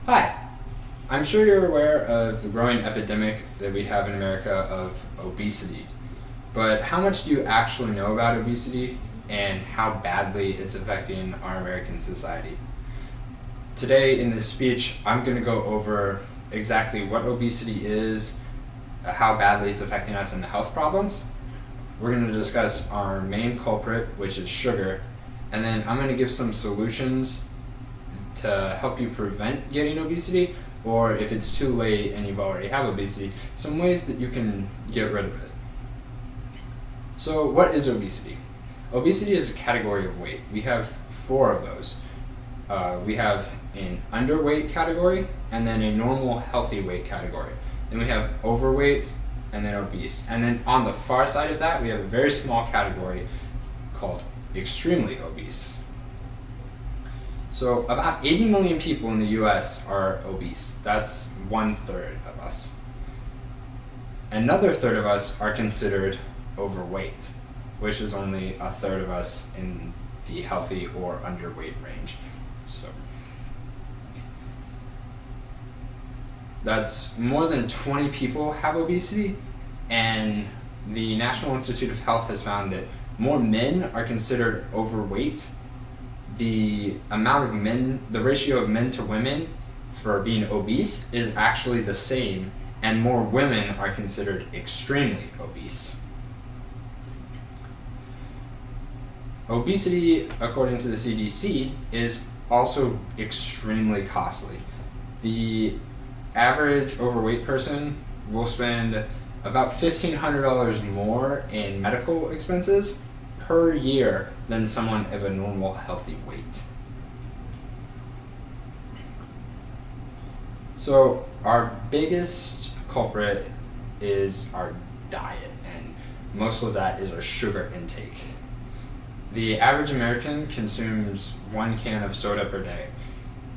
Hi, I'm sure you're aware of the growing epidemic that we have in America of obesity, but how much do you actually know about obesity and how badly it's affecting our American society? Today in this speech, I'm going to go over exactly what obesity is, how badly it's affecting us, and the health problems. We're going to discuss our main culprit, which is sugar, and then I'm going to give some solutions to help you prevent getting obesity, or if it's too late and you've already have obesity, some ways that you can get rid of it. So what is obesity? Obesity is a category of weight. We have four of those. We have an underweight category, and then a normal healthy weight category. Then we have overweight, and then obese. And then on the far side of that, we have a very small category called extremely obese. So about 80 million people in the US are obese. That's 1/3 of us. Another third of us are considered overweight, which is only 1/3 of us in the healthy or underweight range. So that's more than 20 people have obesity, and the National Institute of Health has found that more men are considered overweight. The amount of men, the ratio of men to women for being obese is actually the same, and more women are considered extremely obese. Obesity, according to the CDC, is also extremely costly. The average overweight person will spend about $1,500 more in medical expenses per year than someone of a normal healthy weight. So our biggest culprit is our diet, and most of that is our sugar intake. The average American consumes 1 can of soda per day,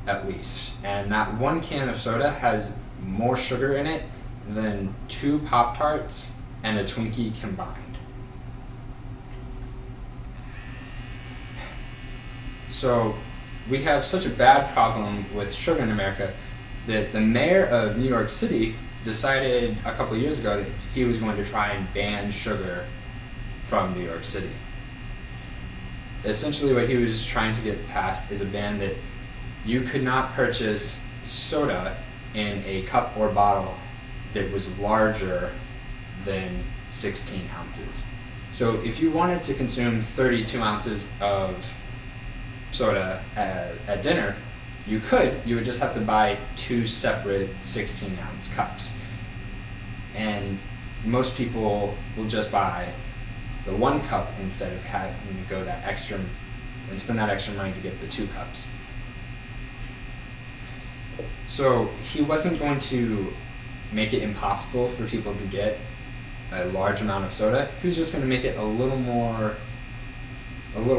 at least, and that 1 can of soda has more sugar in it than 2 Pop-Tarts and a Twinkie combined. So we have such a bad problem with sugar in America that the mayor of New York City decided a couple of years ago that he was going to try and ban sugar from New York City. Essentially what he was trying to get passed is a ban that you could not purchase soda in a cup or bottle that was larger than 16 ounces. So if you wanted to consume 32 ounces of soda at dinner, you would just have to buy 2 separate 16-ounce cups. And most people will just buy the 1 cup instead of having to go that extra and spend that extra money to get the 2 cups. So he wasn't going to make it impossible for people to get a large amount of soda. He was just going to make it a little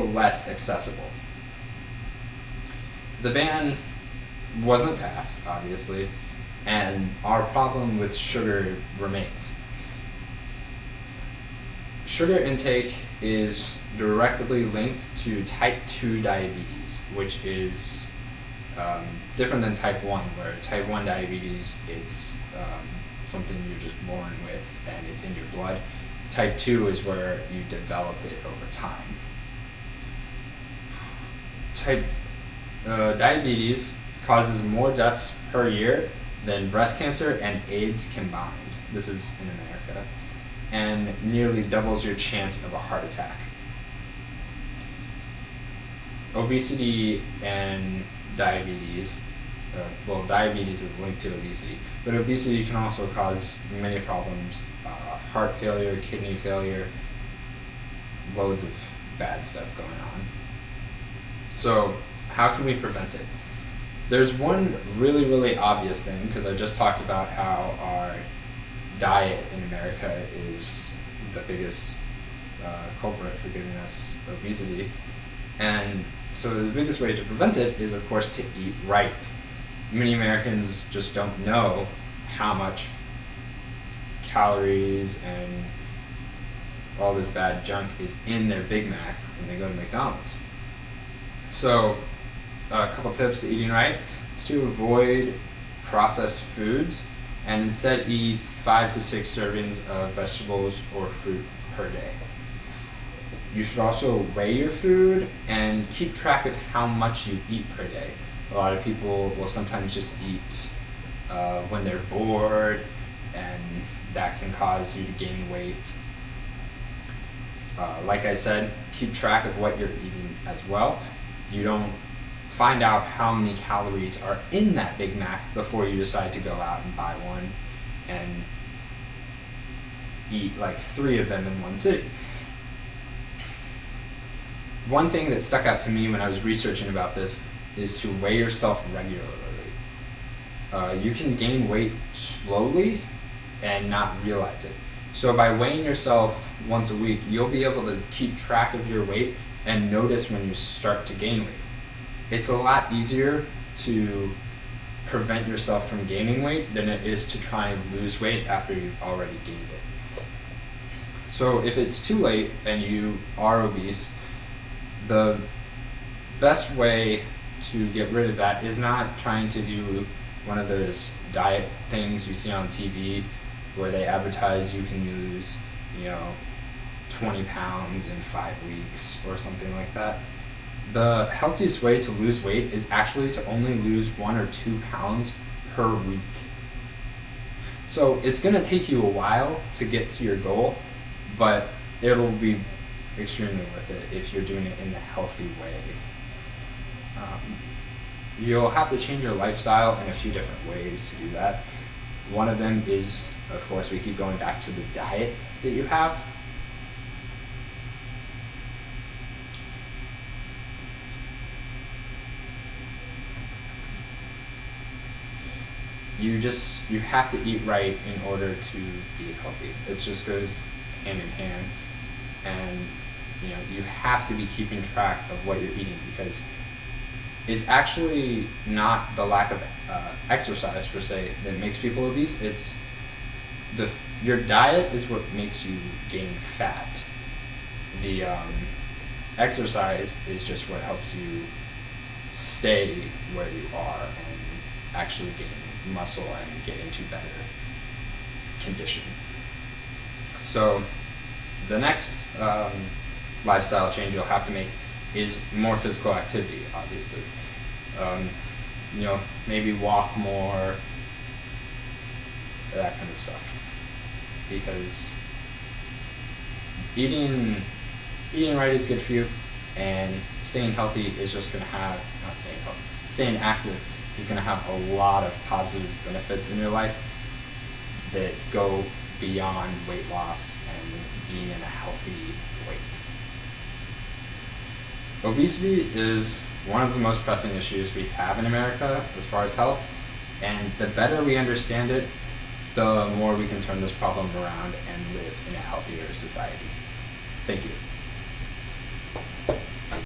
less accessible. The ban wasn't passed, obviously, and our problem with sugar remains. Sugar intake is directly linked to type 2 diabetes, which is different than type 1, where type 1 diabetes, it's something you're just born with and it's in your blood. Type 2 is where you develop it over time. Diabetes causes more deaths per year than breast cancer and AIDS combined. This is in America. And nearly doubles your chance of a heart attack. Obesity and diabetes, diabetes is linked to obesity, but obesity can also cause many problems, heart failure, kidney failure, loads of bad stuff going on. So how can we prevent it? There's one really, really obvious thing, because I just talked about how our diet in America is the biggest culprit for giving us obesity. And so the biggest way to prevent it is, of course, to eat right. Many Americans just don't know how much calories and all this bad junk is in their Big Mac when they go to McDonald's. So a couple tips to eating right. is to avoid processed foods and instead eat 5 to 6 servings of vegetables or fruit per day. You should also weigh your food and keep track of how much you eat per day. A lot of people will sometimes just eat when they're bored, and that can cause you to gain weight. Like I said, keep track of what you're eating as well. You don't find out how many calories are in that Big Mac before you decide to go out and buy one and eat like 3 of them in one sitting. One thing that stuck out to me when I was researching about this is to weigh yourself regularly. You can gain weight slowly and not realize it. So by weighing yourself once a week, you'll be able to keep track of your weight and notice when you start to gain weight. It's a lot easier to prevent yourself from gaining weight than it is to try and lose weight after you've already gained it. So if it's too late and you are obese, the best way to get rid of that is not trying to do one of those diet things you see on TV where they advertise you can lose, 20 pounds in 5 weeks or something like that. The healthiest way to lose weight is actually to only lose 1 or 2 pounds per week. So it's going to take you a while to get to your goal, but it'll be extremely worth it if you're doing it in the healthy way. You'll have to change your lifestyle in a few different ways to do that. One of them is, of course, we keep going back to the diet that you have. You have to eat right in order to be healthy. It just goes hand in hand, and you have to be keeping track of what you're eating, because it's actually not the lack of exercise per se that makes people obese. It's your diet is what makes you gain fat. The exercise is just what helps you stay where you are and actually gain muscle and get into better condition. So the next lifestyle change you'll have to make is more physical activity, obviously. Maybe walk more, that kind of stuff. Because eating right is good for you, and staying healthy is just going to have, staying active is going to have a lot of positive benefits in your life that go beyond weight loss and being in a healthy weight. Obesity is one of the most pressing issues we have in America as far as health, and the better we understand it, the more we can turn this problem around and live in a healthier society. Thank you.